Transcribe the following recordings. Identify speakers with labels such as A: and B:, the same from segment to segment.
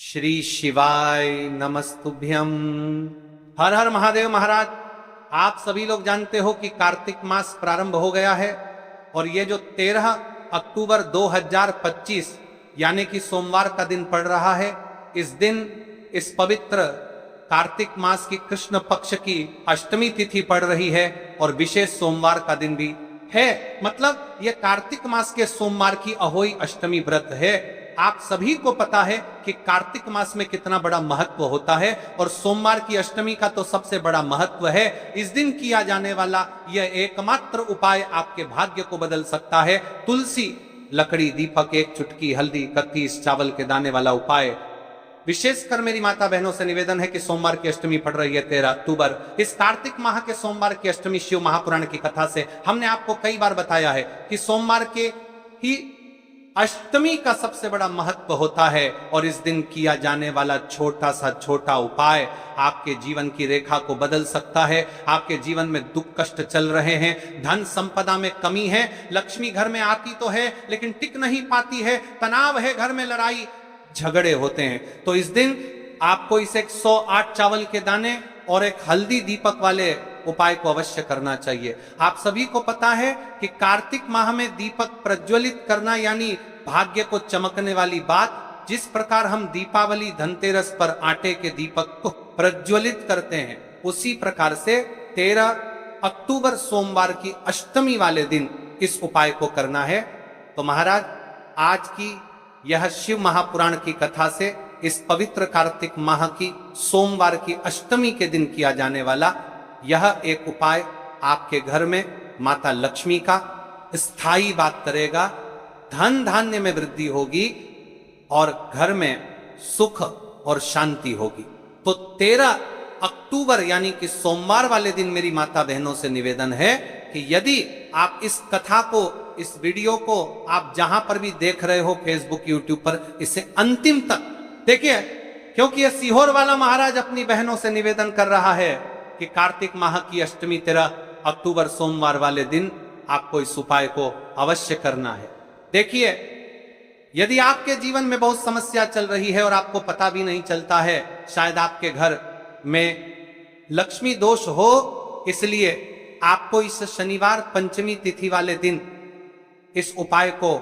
A: श्री शिवाय नमस्तुभ्यम। हर हर महादेव। महाराज, आप सभी लोग जानते हो कि कार्तिक मास प्रारंभ हो गया है और ये जो 13 अक्टूबर 2025 यानी कि सोमवार का दिन पड़ रहा है, इस दिन इस पवित्र कार्तिक मास की कृष्ण पक्ष की अष्टमी तिथि पड़ रही है और विशेष सोमवार का दिन भी है। मतलब ये कार्तिक मास के सोमवार की अहोई अष्टमी व्रत है। आप सभी को पता है कि कार्तिक मास में कितना बड़ा महत्व होता है और सोमवार की अष्टमी का तो सबसे बड़ा महत्व है। इस दिन किया जाने वाला यह एकमात्र उपाय आपके भाग्य को बदल सकता है। तुलसी, लकड़ी, दीपक, एक चुटकी हल्दी, 31 चावल के दाने वाला उपाय। विशेषकर मेरी माता बहनों से निवेदन है कि सोमवार की अष्टमी पड़ रही है 13 अक्टूबर। इस कार्तिक माह के सोमवार की अष्टमी शिव महापुराण की कथा से हमने आपको कई बार बताया है कि सोमवार के ही अष्टमी का सबसे बड़ा महत्व होता है और इस दिन किया जाने वाला छोटा सा छोटा उपाय आपके जीवन की रेखा को बदल सकता है। आपके जीवन में दुख कष्ट चल रहे हैं, धन संपदा में कमी है, लक्ष्मी घर में आती तो है लेकिन टिक नहीं पाती है, तनाव है, घर में लड़ाई झगड़े होते हैं, तो इस दिन आपको इस 108 चावल के दाने और एक हल्दी दीपक वाले उपाय को अवश्य करना चाहिए। आप सभी को पता है कि कार्तिक माह में दीपक प्रज्वलित करना यानी भाग्य को चमकने वाली बात। जिस प्रकार हम दीपावली धनतेरस पर आटे के दीपक को प्रज्वलित करते हैं, उसी प्रकार से 13 अक्टूबर सोमवार की अष्टमी वाले दिन इस उपाय को करना है। तो महाराज, आज की यह शिव महापुराण की कथा से इस पवित्र कार्तिक माह की सोमवार की अष्टमी के दिन किया जाने वाला यह एक उपाय आपके घर में माता लक्ष्मी का स्थायी बात करेगा। धन धान्य में वृद्धि होगी और घर में सुख और शांति होगी। तो 13 अक्टूबर यानी कि सोमवार वाले दिन मेरी माता बहनों से निवेदन है कि यदि आप इस कथा को, इस वीडियो को आप जहां पर भी देख रहे हो, फेसबुक, यूट्यूब पर, इसे अंतिम तक देखिए, क्योंकि यह सीहोर वाला महाराज अपनी बहनों से निवेदन कर रहा है कि कार्तिक माह की अष्टमी 13 अक्टूबर सोमवार वाले दिन आपको इस उपाय को अवश्य करना है। देखिए, यदि आपके जीवन में बहुत समस्या चल रही है और आपको पता भी नहीं चलता है, शायद आपके घर में लक्ष्मी दोष हो, इसलिए आपको इस शनिवार पंचमी तिथि वाले दिन इस उपाय को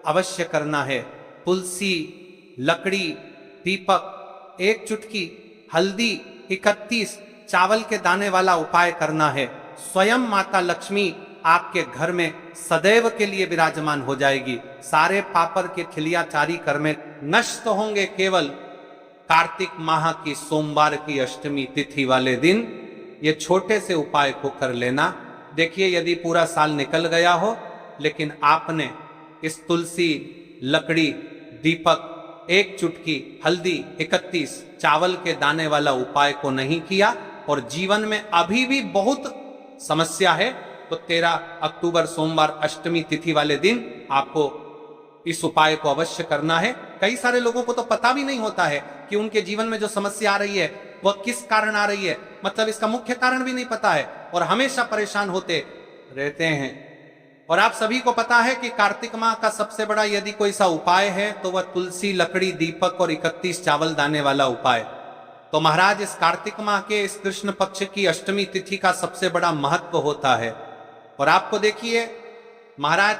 A: अवश्य करना है। तुलसी, लकड़ी, दीपक, एक चुटकी हल्दी, 31 चावल के दाने वाला उपाय करना है। स्वयं माता लक्ष्मी आपके घर में सदैव के लिए विराजमान हो जाएगी। सारे पापर के खिलियाचारी कर्म नष्ट होंगे केवल कार्तिक माह की सोमवार की अष्टमी तिथि वाले दिन ये छोटे से उपाय को कर लेना। देखिए, यदि पूरा साल निकल गया हो लेकिन आपने इस तुलसी, लकड़ी, दीपक, एक चुटकी हल्दी, 31 चावल के दाने वाला उपाय को नहीं किया और जीवन में अभी भी बहुत समस्या है, तो 13 अक्टूबर सोमवार अष्टमी तिथि वाले दिन आपको इस उपाय को अवश्य करना है। कई सारे लोगों को तो पता भी नहीं होता है कि उनके जीवन में जो समस्या आ रही है वह किस कारण आ रही है, मतलब इसका मुख्य कारण भी नहीं पता है और हमेशा परेशान होते रहते हैं। और आप सभी को पता है कि कार्तिक माह का सबसे बड़ा यदि कोई सा उपाय है तो वह तुलसी, लकड़ी, दीपक और 31 चावल दाने वाला उपाय। तो महाराज, इस कार्तिक माह के इस कृष्ण पक्ष की अष्टमी तिथि का सबसे बड़ा महत्व होता है। और आपको देखिए महाराज,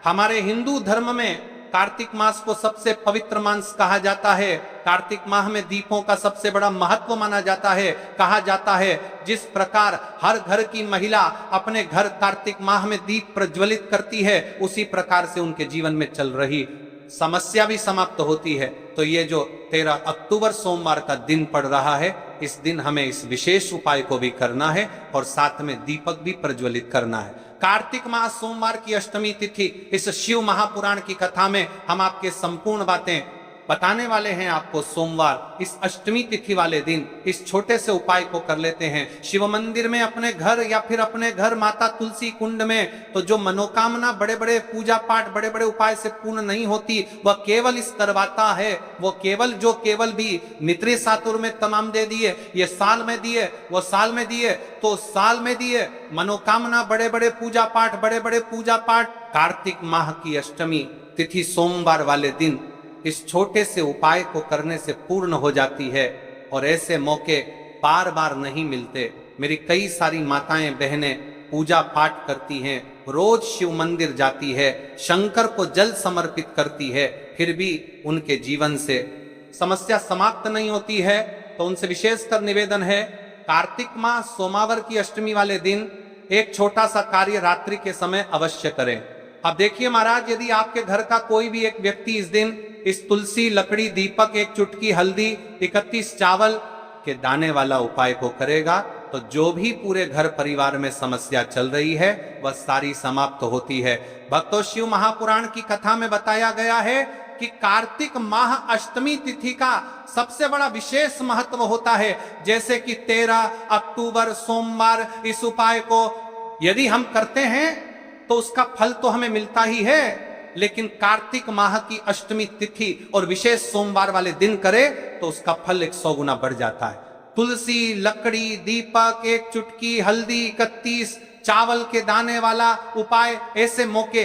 A: हमारे हिंदू धर्म में कार्तिक मास को सबसे पवित्र मास कहा जाता है। कार्तिक माह में दीपों का सबसे बड़ा महत्व माना जाता है। कहा जाता है जिस प्रकार हर घर की महिला अपने घर कार्तिक माह में दीप प्रज्वलित करती है, उसी प्रकार से उनके जीवन में चल रही समस्या भी समाप्त होती है। तो ये जो 13 अक्टूबर सोमवार का दिन पड़ रहा है, इस दिन हमें इस विशेष उपाय को भी करना है और साथ में दीपक भी प्रज्वलित करना है। कार्तिक माह सोमवार की अष्टमी तिथि इस शिव महापुराण की कथा में हम आपके संपूर्ण बातें बताने वाले हैं। आपको सोमवार इस अष्टमी तिथि वाले दिन इस छोटे से उपाय को कर लेते हैं। शिव मंदिर में, अपने घर या फिर अपने घर माता तुलसी कुंड में, तो जो मनोकामना बड़े बड़े पूजा पाठ, बड़े बड़े उपाय से पूर्ण नहीं होती, वह केवल इस करवाता है। वो केवल भी नित्रे सातुर में तमाम दे दिए, ये साल में दिए, वो साल में दिए, तो साल में दिए मनोकामना, बड़े बड़े पूजा पाठ, बड़े बड़े पूजा पाठ। कार्तिक माह की अष्टमी तिथि सोमवार वाले दिन इस छोटे से उपाय को करने से पूर्ण हो जाती है और ऐसे मौके बार बार नहीं मिलते। मेरी कई सारी माताएं बहनें पूजा पाठ करती हैं, रोज शिव मंदिर जाती है, शंकर को जल समर्पित करती है, फिर भी उनके जीवन से समस्या समाप्त नहीं होती है। तो उनसे विशेषकर निवेदन है, कार्तिक माह सोमवार की अष्टमी वाले दिन एक छोटा सा कार्य रात्रि के समय अवश्य करें। अब देखिए महाराज, यदि आपके घर का कोई भी एक व्यक्ति इस दिन इस तुलसी, लकड़ी, दीपक, एक चुटकी हल्दी, 31 चावल के दाने वाला उपाय को करेगा तो जो भी पूरे घर परिवार में समस्या चल रही है वह सारी समाप्त होती है। भक्तों, शिव महापुराण की कथा में बताया गया है कि कार्तिक माह अष्टमी तिथि का सबसे बड़ा विशेष महत्व होता है। जैसे कि 13 अक्टूबर सोमवार इस उपाय को यदि हम करते हैं तो उसका फल तो हमें मिलता ही है, लेकिन कार्तिक माह की अष्टमी तिथि और विशेष सोमवार वाले दिन करे तो उसका फल 100 गुना बढ़ जाता है। तुलसी, लकड़ी, दीपक, एक चुटकी हल्दी, 31 चावल के दाने वाला उपाय, ऐसे मौके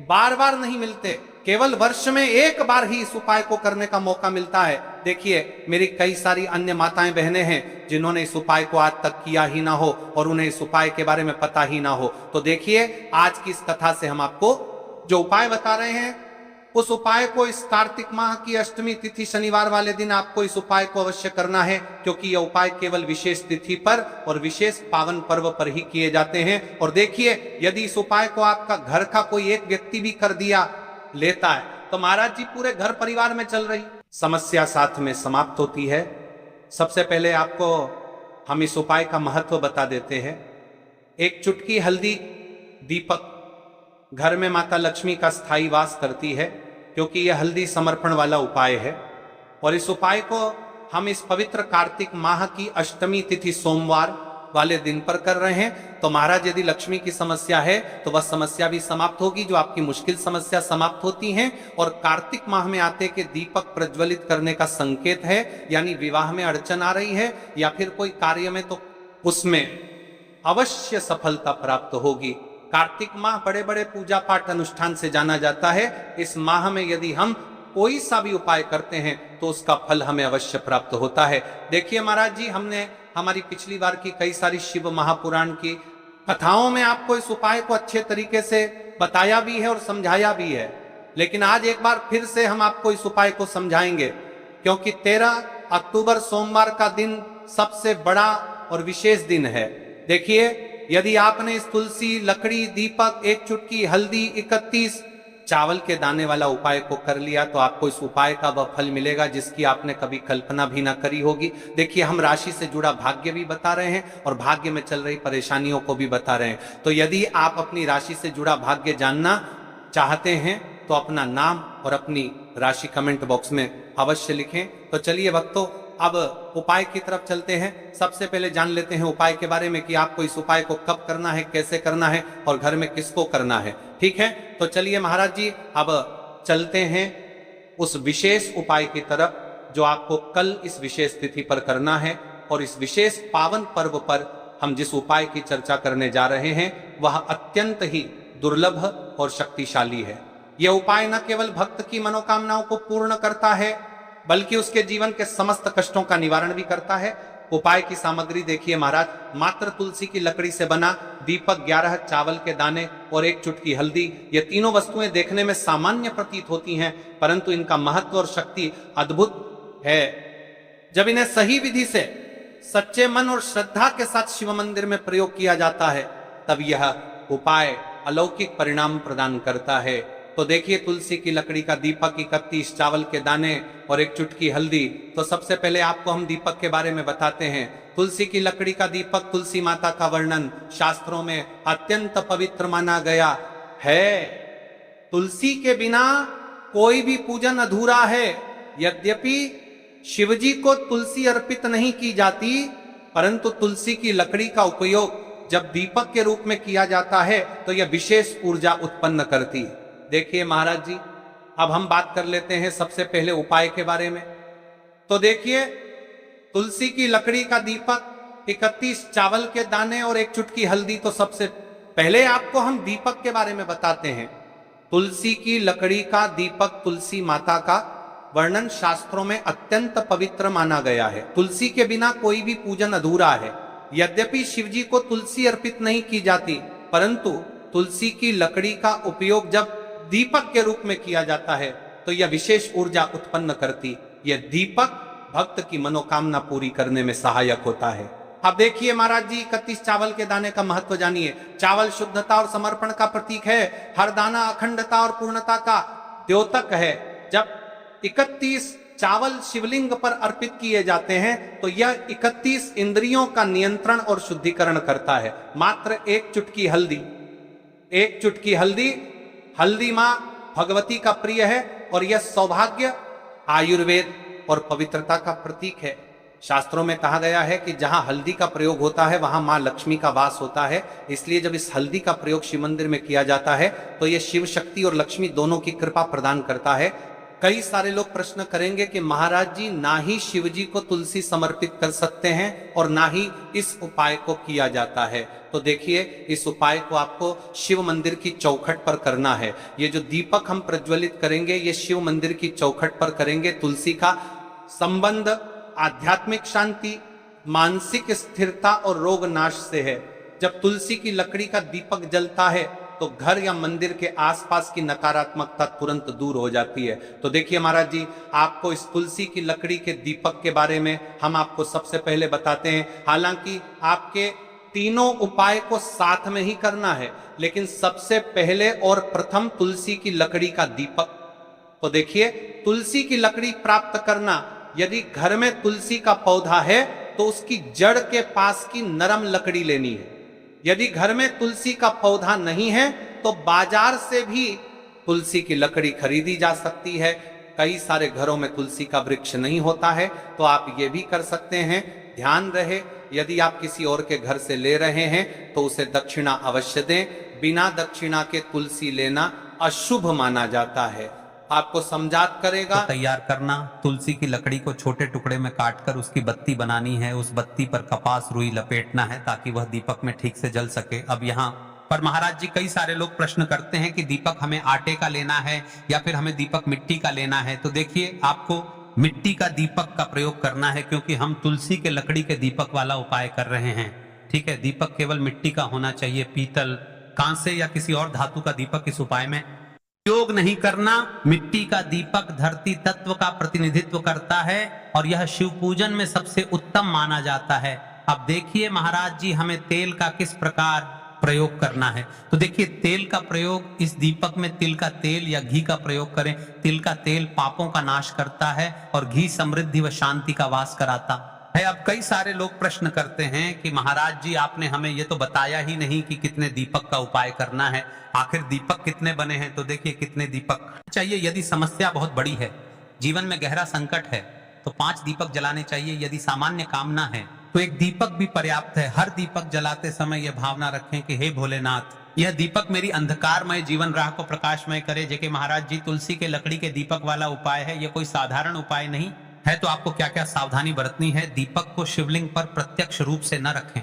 A: बार बार नहीं मिलते, केवल वर्ष में एक बार ही इस उपाय को करने का मौका मिलता है। देखिए, मेरी कई सारी अन्य माताएं बहनें हैं जिन्होंने इस उपाय को आज तक किया ही ना हो और उन्हें इस उपाय के बारे में पता ही ना हो। तो देखिए, आज की इस कथा से हम आपको जो उपाय बता रहे हैं उस उपाय को इस कार्तिक माह की अष्टमी तिथि शनिवार वाले दिन आपको इस उपाय को अवश्य करना है, क्योंकि यह उपाय केवल विशेष तिथि पर और विशेष पावन पर्व पर ही किए जाते हैं। और देखिए, यदि इस उपाय को आपका घर का कोई एक व्यक्ति भी कर दिया लेता है तो महाराज जी पूरे घर परिवार में चल रही समस्या साथ में समाप्त होती है। सबसे पहले आपको हम इस उपाय का महत्व बता देते हैं। एक चुटकी हल्दी, दीपक घर में माता लक्ष्मी का स्थायी वास करती है, क्योंकि यह हल्दी समर्पण वाला उपाय है। और इस उपाय को हम इस पवित्र कार्तिक माह की अष्टमी तिथि सोमवार वाले दिन पर कर रहे हैं। तो महाराज, यदि लक्ष्मी की समस्या है तो वह समस्या भी समाप्त होगी, जो आपकी मुश्किल समस्या समाप्त होती हैं। और कार्तिक माह में आते के दीपक प्रज्वलित करने का संकेत है, यानी विवाह में अड़चन आ रही है या फिर कोई कार्य में, तो उसमें अवश्य सफलता प्राप्त होगी। कार्तिक माह बड़े बड़े पूजा पाठ अनुष्ठान से जाना जाता है। इस माह में यदि हम कोई सा भी उपाय करते हैं तो उसका फल हमें अवश्य प्राप्त होता है। देखिए महाराज जी, हमने हमारी पिछली बार की कई सारी शिव महापुराण की कथाओं में आपको इस उपाय को अच्छे तरीके से बताया भी है और समझाया भी है, लेकिन आज एक बार फिर से हम आपको इस उपाय को समझाएंगे, क्योंकि 13 अक्टूबर सोमवार का दिन सबसे बड़ा और विशेष दिन है। देखिए, यदि आपने इस तुलसी, लकड़ी, दीपक, एक चुटकी हल्दी, 31 चावल के दाने वाला उपाय को कर लिया तो आपको इस उपाय का वह फल मिलेगा जिसकी आपने कभी कल्पना भी ना करी होगी। देखिए, हम राशि से जुड़ा भाग्य भी बता रहे हैं और भाग्य में चल रही परेशानियों को भी बता रहे हैं। तो यदि आप अपनी राशि से जुड़ा भाग्य जानना चाहते हैं तो अपना नाम और अपनी राशि कमेंट बॉक्स में अवश्य लिखें। तो चलिए भक्तों, अब उपाय की तरफ चलते हैं। सबसे पहले जान लेते हैं उपाय के बारे में कि आपको इस उपाय को कब करना है, कैसे करना है और घर में किसको करना है। ठीक है, तो चलिए महाराज जी, अब चलते हैं उस विशेष उपाय की तरफ जो आपको कल इस विशेष तिथि पर करना है। और इस विशेष पावन पर्व पर हम जिस उपाय की चर्चा करने जा रहे हैं वह अत्यंत ही दुर्लभ और शक्तिशाली है। यह उपाय न केवल भक्त की मनोकामनाओं को पूर्ण करता है बल्कि उसके जीवन के समस्त कष्टों का निवारण भी करता है। उपाय की सामग्री देखिए महाराज, मात्र तुलसी की लकड़ी से बना दीपक, 11 चावल के दाने और एक चुटकी हल्दी। ये तीनों वस्तुएं देखने में सामान्य प्रतीत होती हैं, परंतु इनका महत्व और शक्ति अद्भुत है। जब इन्हें सही विधि से सच्चे मन और श्रद्धा के साथ शिव मंदिर में प्रयोग किया जाता है तब यह उपाय अलौकिक परिणाम प्रदान करता है। तो देखिए, तुलसी की लकड़ी का दीपक, 31 चावल के दाने और एक चुटकी हल्दी। तो सबसे पहले आपको हम दीपक के बारे में बताते हैं। तुलसी की लकड़ी का दीपक, तुलसी माता का वर्णन शास्त्रों में अत्यंत पवित्र माना गया है। तुलसी के बिना कोई भी पूजन अधूरा है। यद्यपि शिवजी को तुलसी अर्पित नहीं की जाती, परंतु तुलसी की लकड़ी का उपयोग जब दीपक के रूप में किया जाता है तो यह विशेष ऊर्जा उत्पन्न करती है। देखिए महाराज जी, अब हम बात कर लेते हैं सबसे पहले उपाय के बारे में। तो देखिए, तुलसी की लकड़ी का दीपक, 31 चावल के दाने और एक चुटकी हल्दी। तो सबसे पहले आपको हम दीपक के बारे में बताते हैं। तुलसी की लकड़ी का दीपक तुलसी माता का वर्णन शास्त्रों में अत्यंत पवित्र माना गया है। तुलसी के बिना कोई भी पूजन अधूरा है। यद्यपि शिवजी को तुलसी अर्पित नहीं की जाती, परंतु तुलसी की लकड़ी का उपयोग जब दीपक के रूप में किया जाता है तो यह विशेष ऊर्जा उत्पन्न करती। यह दीपक भक्त की मनोकामना पूरी करने में सहायक होता है। अब देखिए महाराज जी, 31 चावल के दाने का महत्व जानिए। चावल शुद्धता और समर्पण का प्रतीक है। हर दाना अखंडता और पूर्णता का द्योतक है। जब 31 चावल शिवलिंग पर अर्पित किए जाते हैं तो यह 31 इंद्रियों का नियंत्रण और शुद्धिकरण करता है। मात्र एक चुटकी हल्दी, हल्दी मां भगवती का प्रिय है और यह सौभाग्य, आयुर्वेद और पवित्रता का प्रतीक है। शास्त्रों में कहा गया है कि जहां हल्दी का प्रयोग होता है वहां मां लक्ष्मी का वास होता है। इसलिए जब इस हल्दी का प्रयोग शिव मंदिर में किया जाता है तो यह शिव शक्ति और लक्ष्मी दोनों की कृपा प्रदान करता है। कई सारे लोग प्रश्न करेंगे कि महाराज जी, ना ही शिव जी को तुलसी समर्पित कर सकते हैं और ना ही इस उपाय को किया जाता है। तो देखिए, इस उपाय को आपको शिव मंदिर की चौखट पर करना है। ये जो दीपक हम प्रज्वलित करेंगे ये शिव मंदिर की चौखट पर करेंगे। तुलसी का संबंध आध्यात्मिक शांति, मानसिक स्थिरता और रोग नाश से है। जब तुलसी की लकड़ी का दीपक जलता है तो घर या मंदिर के आसपास की नकारात्मकता तुरंत दूर हो जाती है। तो देखिए महाराज जी, आपको इस तुलसी की लकड़ी के दीपक के बारे में हम आपको सबसे पहले बताते हैं। हालांकि आपके तीनों उपाय को साथ में ही करना है, लेकिन सबसे पहले और प्रथम तुलसी की लकड़ी का दीपक। तो देखिए, तुलसी की लकड़ी प्राप्त करना, यदि घर में तुलसी का पौधा है तो उसकी जड़ के पास की नरम लकड़ी लेनी है। यदि घर में तुलसी का पौधा नहीं है तो बाजार से भी तुलसी की लकड़ी खरीदी जा सकती है। कई सारे घरों में तुलसी का वृक्ष नहीं होता है तो आप ये भी कर सकते हैं। ध्यान रहे, यदि आप किसी और के घर से ले रहे हैं तो उसे दक्षिणा अवश्य दें। बिना दक्षिणा के तुलसी लेना अशुभ माना जाता है। आपको समझात करेगा।
B: तो तैयार करना, तुलसी की लकड़ी को छोटे टुकड़े में काटकर उसकी बत्ती बनानी है। उस बत्ती पर कपास रुई लपेटना है ताकि वह दीपक में ठीक से जल सके। अब यहाँ पर महाराज जी, कई सारे लोग प्रश्न करते हैं कि दीपक हमें आटे का लेना है या फिर हमें दीपक मिट्टी का लेना है। तो देखिए, आपको मिट्टी का दीपक का प्रयोग करना है क्योंकि हम तुलसी के लकड़ी के दीपक वाला उपाय कर रहे हैं। ठीक है, दीपक केवल मिट्टी का होना चाहिए। पीतल, कांसे या किसी और धातु का दीपक इस उपाय में उपयोग नहीं करना। मिट्टी का दीपक धरती तत्व का प्रतिनिधित्व करता है और यह शिव पूजन में सबसे उत्तम माना जाता है। अब देखिए महाराज जी, हमें तेल का किस प्रकार प्रयोग करना है। तो देखिए, तेल का प्रयोग इस दीपक में तिल का तेल या घी का प्रयोग करें। तिल का तेल पापों का नाश करता है और घी समृद्धि व शांति का वास कराता है। अब कई सारे लोग प्रश्न करते हैं कि महाराज जी, आपने हमें ये तो बताया ही नहीं कि कितने दीपक का उपाय करना है। आखिर दीपक कितने बने हैं? तो देखिए, कितने दीपक चाहिए। यदि समस्या बहुत बड़ी है, जीवन में गहरा संकट है, तो 5 दीपक जलाने चाहिए। यदि सामान्य कामना है तो एक दीपक भी पर्याप्त है। हर दीपक जलाते समय यह भावना रखें कि हे भोलेनाथ, यह दीपक मेरी अंधकारमय जीवन राह को प्रकाशमय करे। जेके महाराज जी, तुलसी के लकड़ी के दीपक वाला उपाय है, यह कोई साधारण उपाय नहीं है। तो आपको क्या क्या सावधानी बरतनी है। दीपक को शिवलिंग पर प्रत्यक्ष रूप से न रखें,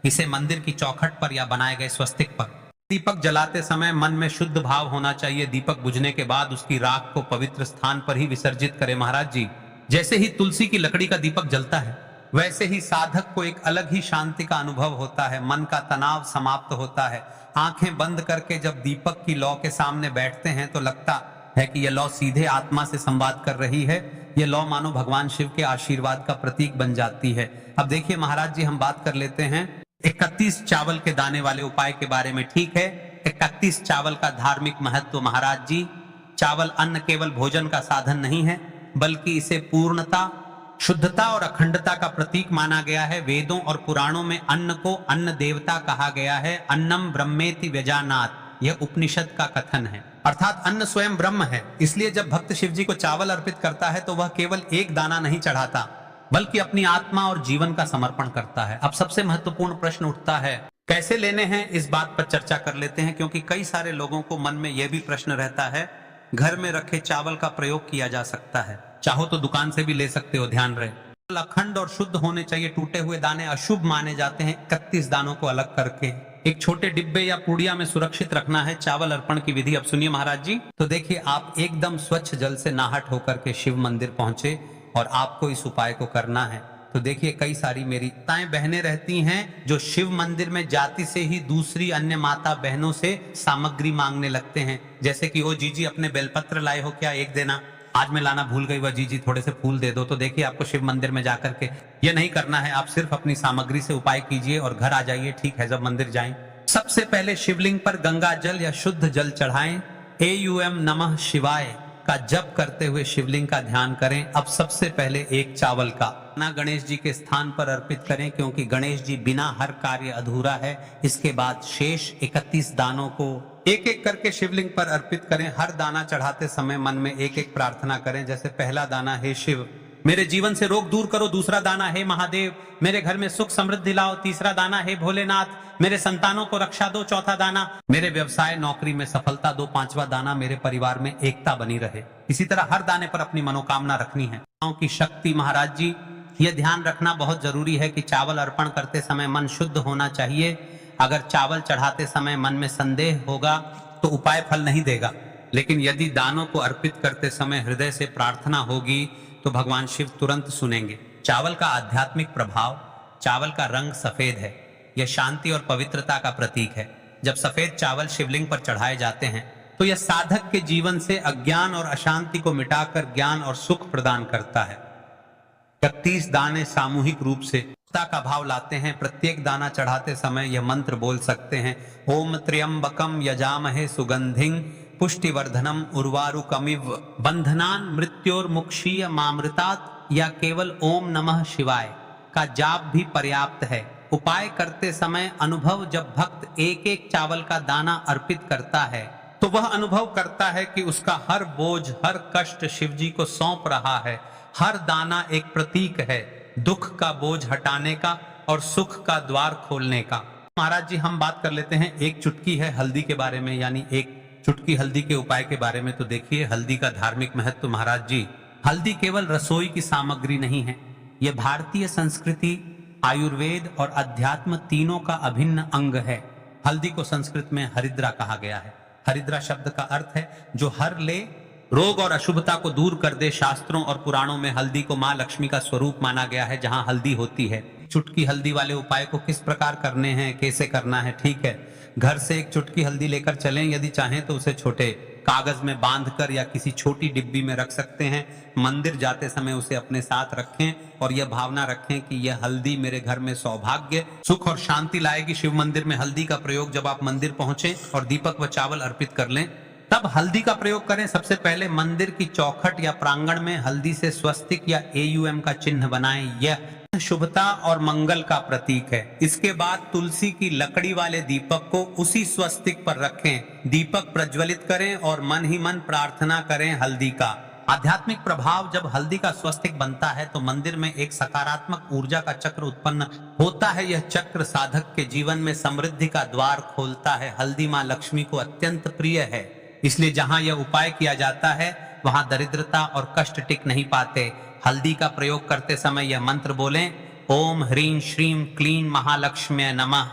B: इसे मंदिर की चौखट पर या बनाए गए स्वस्तिक पर। दीपक जलाते समय मन में शुद्ध भाव होना चाहिए। दीपक बुझने के बाद उसकी राख को पवित्र स्थान पर ही विसर्जित करें। महाराज जी, जैसे ही तुलसी की लकड़ी का दीपक जलता है वैसे ही साधक को एक अलग ही शांति का अनुभव होता है। मन का तनाव समाप्त होता है। आंखें बंद करके जब दीपक की लौ के सामने बैठते हैं तो लगता है कि यह लौ सीधे आत्मा से संवाद कर रही है। यह लौ मानो भगवान शिव के आशीर्वाद का प्रतीक बन जाती है। अब देखिए महाराज जी, हम बात कर लेते हैं 31 चावल के दाने वाले उपाय के बारे में। ठीक है, 31 चावल का धार्मिक महत्व। महाराज जी, चावल अन्न केवल भोजन का साधन नहीं है, बल्कि इसे पूर्णता, शुद्धता और अखंडता का प्रतीक माना गया है। वेदों और पुराणों में अन्न को अन्न देवता कहा गया है। अन्नम ब्रह्मेति व्यजानात्, यह उपनिषद का कथन है। अर्थात अन्न स्वयं ब्रह्म है। इसलिए जब भक्त शिव जी को चावल अर्पित करता है तो वह केवल एक दाना नहीं चढ़ाता, बल्कि अपनी आत्मा और जीवन का समर्पण करता है। अब सबसे महत्वपूर्ण प्रश्न उठता है, कैसे लेने हैं? इस बात पर चर्चा कर लेते हैं, क्योंकि कई सारे लोगों को मन में यह भी प्रश्न रहता है। घर में रखे चावल का प्रयोग किया जा सकता है, चाहो तो दुकान से भी ले सकते हो, ध्यान रहे। अखंड और शुद्ध होने चाहिए। टूटे हुए दाने अशुभ माने जाते हैं। 31 दानों को अलग करके एक छोटे डिब्बे या पुड़िया में सुरक्षित रखना है। चावल अर्पण की विधि अब सुनिए महाराज जी। तो देखिए, आप एकदम स्वच्छ जल से नहाट होकर के शिव मंदिर पहुंचे और आपको इस उपाय को करना है। तो देखिए, कई सारी मेरी ताएं बहनें रहती हैं जो शिव मंदिर में जाति से ही दूसरी अन्य माता बहनों से सामग्री मांगने लगते हैं, जैसे कि ओ जीजी अपने बेलपत्र लाए हो क्या, एक देना, आज मैं लाना भूल गई, वह जीजी थोड़े से फूल दे दो। तो देखिए, आपको शिव मंदिर में जाकर के ये नहीं करना है। आप सिर्फ अपनी सामग्री से उपाय कीजिए और घर आ जाइए, ठीक है। जब मंदिर जाएं, सबसे पहले शिवलिंग पर गंगा जल या शुद्ध जल चढ़ाएं। AUM नमः शिवाय का जप करते हुए शिवलिंग का ध्यान करें। अब सबसे पहले एक चावल का दाना गणेश जी के स्थान पर अर्पित करें, क्योंकि गणेश जी बिना हर कार्य अधूरा है। इसके बाद शेष 31 दानों को एक एक करके शिवलिंग पर अर्पित करें। हर दाना चढ़ाते समय मन में एक एक प्रार्थना करें, जैसे पहला दाना, हे शिव मेरे जीवन से रोग दूर करो। दूसरा दाना, हे महादेव मेरे घर में सुख समृद्धि लाओ। तीसरा दाना, हे भोलेनाथ मेरे संतानों को रक्षा दो। चौथा दाना, मेरे व्यवसाय नौकरी में सफलता दो। पांचवा दाना, मेरे परिवार में एकता बनी रहे। इसी तरह हर दाने पर अपनी मनोकामना रखनी है। की शक्ति महाराज जी, यह ध्यान रखना बहुत जरूरी है कि चावल अर्पण करते समय मन शुद्ध होना चाहिए। अगर चावल चढ़ाते समय मन में संदेह होगा तो उपाय फल नहीं देगा, लेकिन यदि दानों को अर्पित करते समय हृदय से प्रार्थना होगी तो भगवान शिव तुरंत सुनेंगे। चावल का आध्यात्मिक प्रभाव, चावल का रंग सफेद है। यह शांति और पवित्रता का प्रतीक है। जब सफेद चावल शिवलिंग पर चढ़ाए जाते हैं तो यह साधक के जीवन से अज्ञान और अशांति को मिटाकर ज्ञान और सुख प्रदान करता है। 31 दाने सामूहिक रूप से का भाव लाते हैं। प्रत्येक दाना चढ़ाते समय यह मंत्र बोल सकते हैं, ओम त्र्यंबकम यजामहे सुगंधिं पुष्टिवर्धनम उर्वारुकमिव बंधनान मृत्योर्मुक्षीय मामृतात, या केवल ओम नमः शिवाय का जाप भी पर्याप्त है। उपाय करते समय अनुभव, जब भक्त एक एक चावल का दाना अर्पित करता है तो वह अनुभव करता है कि उसका हर बोझ, हर कष्ट शिवजी को सौंप रहा है। हर दाना एक प्रतीक है दुख का बोझ हटाने का और सुख का द्वार खोलने का। महाराज जी, हम बात कर लेते हैं एक चुटकी है हल्दी के बारे में, यानी एक चुटकी हल्दी के उपाय के बारे में। तो देखिए, हल्दी का धार्मिक महत्व महाराज जी, हल्दी केवल रसोई की सामग्री नहीं है, यह भारतीय संस्कृति, आयुर्वेद और अध्यात्म तीनों का अभिन्न अंग है। हल्दी को संस्कृत में हरिद्रा कहा गया है। हरिद्रा शब्द का अर्थ है जो हर ले, रोग और अशुभता को दूर कर दे। शास्त्रों और पुराणों में हल्दी को मां लक्ष्मी का स्वरूप माना गया है। जहां हल्दी होती है, चुटकी हल्दी वाले उपाय को किस प्रकार करने हैं, कैसे करना है, ठीक है। घर से एक चुटकी हल्दी लेकर चलें। यदि चाहें तो उसे छोटे कागज में बांधकर या किसी छोटी डिब्बी में रख सकते हैं। मंदिर जाते समय उसे अपने साथ रखें और यह भावना रखें कि यह हल्दी मेरे घर में सौभाग्य, सुख और शांति लाएगी। शिव मंदिर में हल्दी का प्रयोग, जब आप मंदिर पहुंचे और दीपक व चावल अर्पित कर लें तब हल्दी का प्रयोग करें। सबसे पहले मंदिर की चौखट या प्रांगण में हल्दी से स्वस्तिक या AUM का चिन्ह बनाएं। यह शुभता और मंगल का प्रतीक है। इसके बाद तुलसी की लकड़ी वाले दीपक को उसी स्वस्तिक पर रखें। दीपक प्रज्वलित करें और मन ही मन प्रार्थना करें हल्दी का। आध्यात्मिक प्रभाव, जब हल्दी का स्वस्तिक बनता है तो मंदिर में एक सकारात्मक ऊर्जा का चक्र उत्पन्न होता है। यह चक्र साधक के जीवन में समृद्धि का द्वार खोलता है। हल्दी मां लक्ष्मी को अत्यंत प्रिय है, इसलिए जहां यह उपाय किया जाता है वहां दरिद्रता और कष्ट टिक नहीं पाते। हल्दी का प्रयोग करते समय यह मंत्र बोलें, ओम ह्रीं श्रीं क्लीं महालक्ष्म्यै नमः।